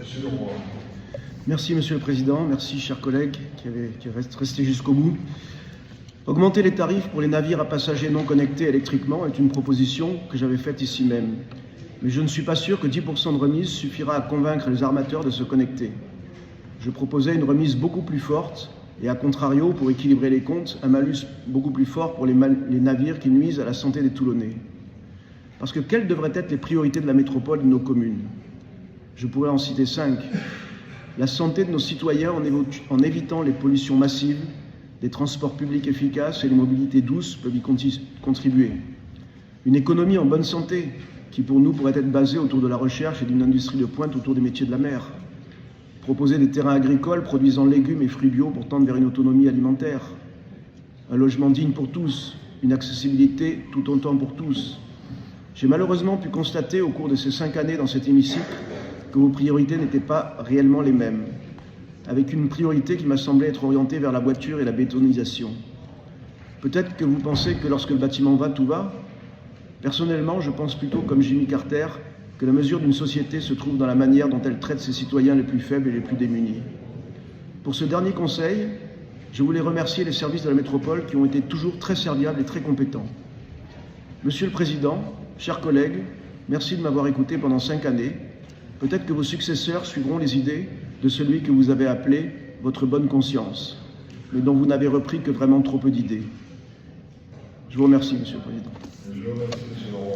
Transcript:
Monsieur Leroy. Merci Monsieur le Président, merci chers collègues qui restent jusqu'au bout. Augmenter les tarifs pour les navires à passagers non connectés électriquement est une proposition que j'avais faite ici même. Mais je ne suis pas sûr que 10% de remise suffira à convaincre les armateurs de se connecter. Je proposais une remise beaucoup plus forte et à contrario, pour équilibrer les comptes, un malus beaucoup plus fort pour les navires qui nuisent à la santé des Toulonnais. Parce que quelles devraient être les priorités de la métropole et de nos communes? Je pourrais en citer 5. La santé de nos citoyens en évitant les pollutions massives, des transports publics efficaces et les mobilités douces peuvent y contribuer. Une économie en bonne santé qui pour nous pourrait être basée autour de la recherche et d'une industrie de pointe autour des métiers de la mer. Proposer des terrains agricoles produisant légumes et fruits bio pour tendre vers une autonomie alimentaire. Un logement digne pour tous, une accessibilité tout autant pour tous. J'ai malheureusement pu constater au cours de ces 5 années dans cet hémicycle que vos priorités n'étaient pas réellement les mêmes, avec une priorité qui m'a semblé être orientée vers la voiture et la bétonisation. Peut-être que vous pensez que lorsque le bâtiment va, tout va. Personnellement, je pense plutôt, comme Jimmy Carter, que la mesure d'une société se trouve dans la manière dont elle traite ses citoyens les plus faibles et les plus démunis. Pour ce dernier conseil, je voulais remercier les services de la métropole qui ont été toujours très serviables et très compétents. Monsieur le Président, chers collègues, merci de m'avoir écouté pendant 5 années. Peut-être que vos successeurs suivront les idées de celui que vous avez appelé votre bonne conscience, mais dont vous n'avez repris que vraiment trop peu d'idées. Je vous remercie, Monsieur le Président. Je vous remercie, Monsieur Leroy.